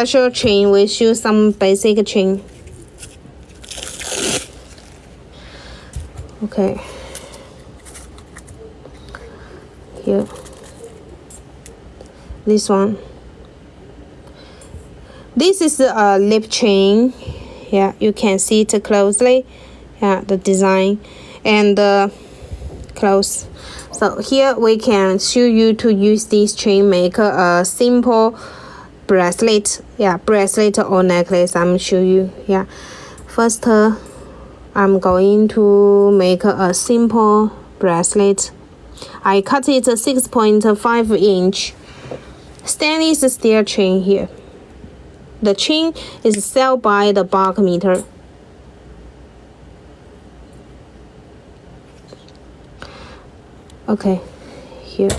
special chain. We choose some basic chain. Okay. Here. This one. This is a lip chain. Yeah, you can see it closely. Yeah, the design and the close. So here we can show you to use this chain, make a simple bracelet. Yeah, bracelet or necklace. I'm show you. Yeah, first I'm going to make a simple bracelet. I cut it 6.5 inch stainless steel chain here. The chain is sold by the bulk meter. Okay, here.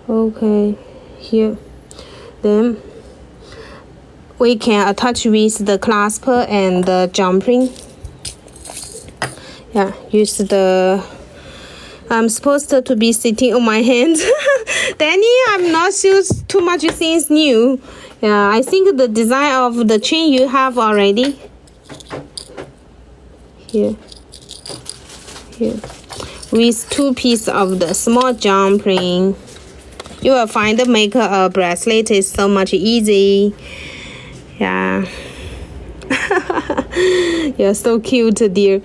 Okay, here. Then we can attach with the clasp and the jumping. Yeah, use the. I'm supposed to be sitting on my hands. Danny, I'm not sure too much things new. Yeah, I think the design of the chain you have already. Here. With 2 pieces of the small jump ring. You will find make a bracelet is so much easy. Yeah. You're so cute, dear.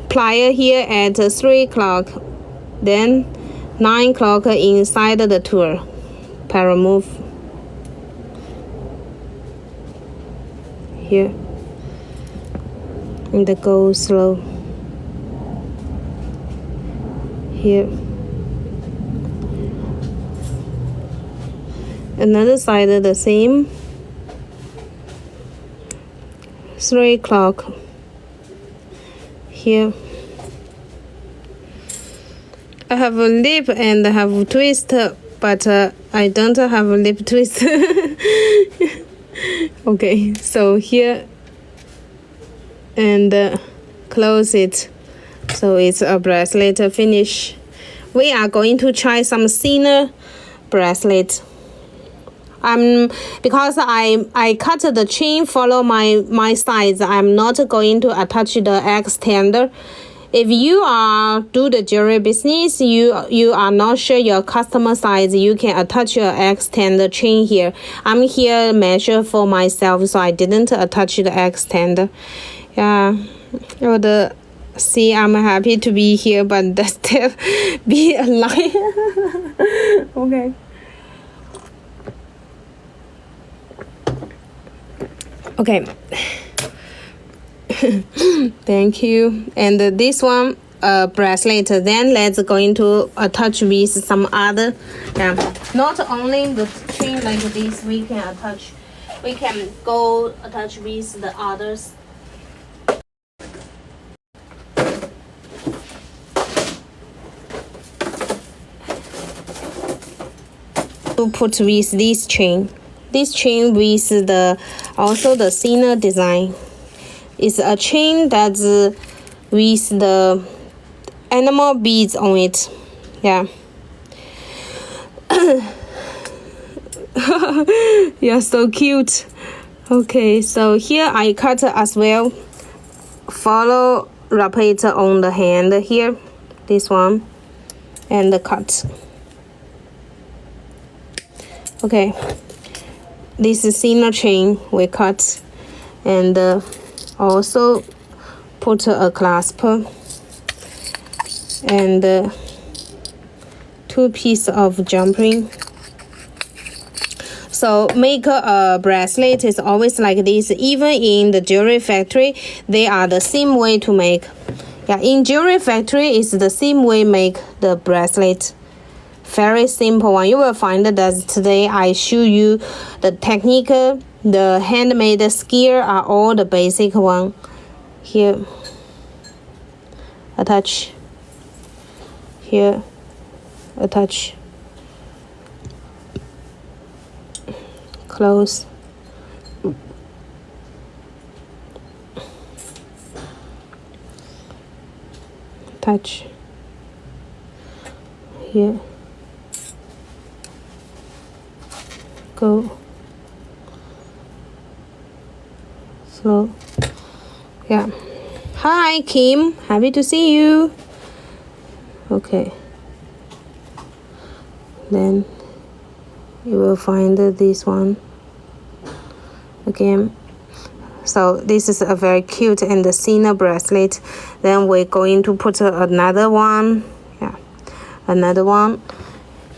Plier here at 3 o'clock. Then 9 o'clock inside the tool. Paramove here and go slow here. Another side the same. 3 o'clock here. I have a lip and I have a twist, but I don't have a lip twist. Okay, so here and close it. So it's a bracelet finish. We are going to try some thinner bracelet. Because I cut the chain follow my size, I'm not going to attach the extender. If you are do the jewelry business, you are not sure your customer size, you can attach your extender chain here. I'm here measure for myself, so I didn't attach the extender. Yeah, see, I'm happy to be here, but that still be a lie. Okay. Okay. Thank you. And this one bracelet, then let's go into attach with some other. Yeah, not only the chain like this we can attach, we can go attach with the others. To put with this chain with the also the thinner design. It's a chain that's with the animal beads on it. Yeah. You're so cute. Okay, so here I cut as well. Follow wrap it on the hand here. This one. And cut. Okay. This is thinner chain we cut. And also put a clasp and 2 pieces of jump ring. So make a bracelet is always like this. Even in the jewelry factory, they are the same way to make. Yeah, in jewelry factory it's the same way make the bracelet. Very simple one. You will find that today I show you the technique. The handmade skill are all the basic one. Here, attach. Here, attach. Close. touch here, go slow. Yeah. Hi Kim, happy to see you. Okay, then you will find this one again. So this is a very cute and thinner bracelet. Then we're going to put another one. Yeah, another one.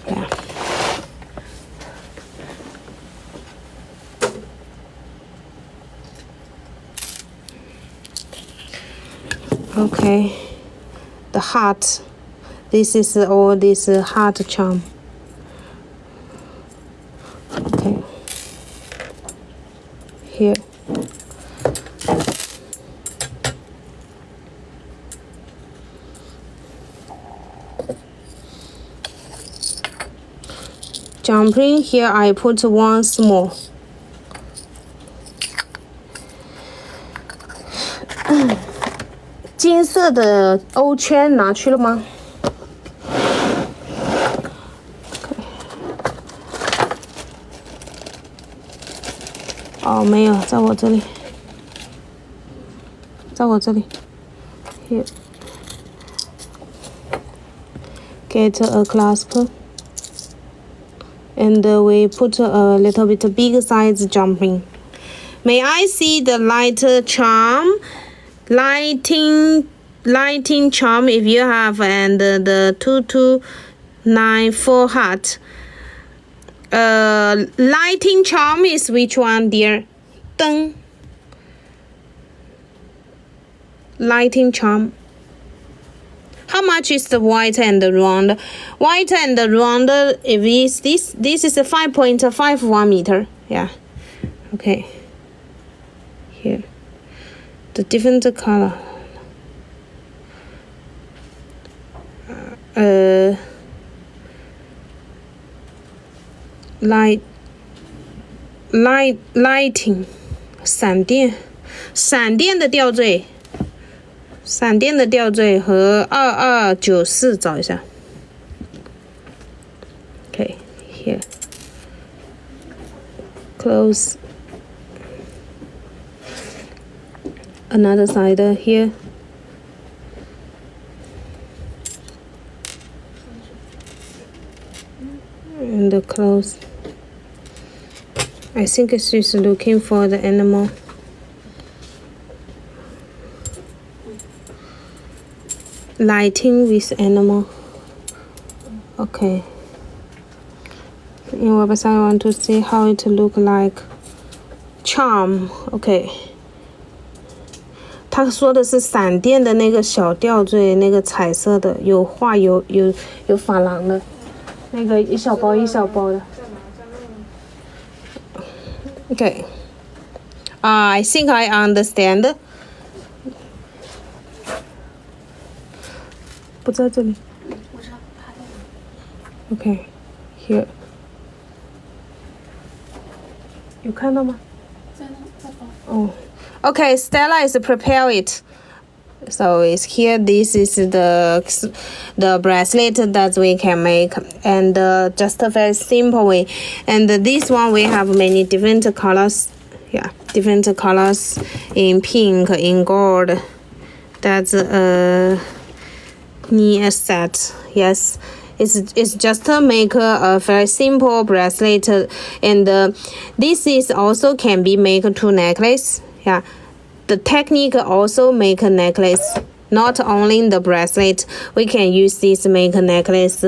Yeah. Okay, the heart. This is all this heart charm. Okay, here. Jumping here, I put one small. 金色的欧圈拿去了吗？ 哦，没有，在我这里，在我这里。Here. Get a clasp. And we put a little bit big size jumping. May I see the lighter charm? Lighting charm if you have, and the 2294 heart. Lighting charm is which one, dear? Deng. Lighting charm. How much is the white and the round? White and the round, if is this is a 5.51 meter. Yeah. Okay. Here. The different color. Lighting. 闪电的吊坠。闪电的吊坠和2294找一下。Okay, here. Close. Another side here. And close. I think she's looking for the animal. Lighting with animal. Okay. In website, I want to see how it look like. Charm. Okay. 他说的是闪电的那个小吊坠，那个彩色的，有画有珐琅的，那个一小包一小包的。Okay. I think I understand. 不在这里。Okay, here. 有看到吗？在包。哦。Okay, Stella is prepare it. So it's here. This is the bracelet that we can make, and just a very simple way. And this one we have many different colors. Yeah, different colors in pink, in gold. That's near set. Yes, it's just to make a very simple bracelet, and this is also can be made to necklace. Yeah, the technique also make a necklace. Not only the bracelet, we can use this make a necklace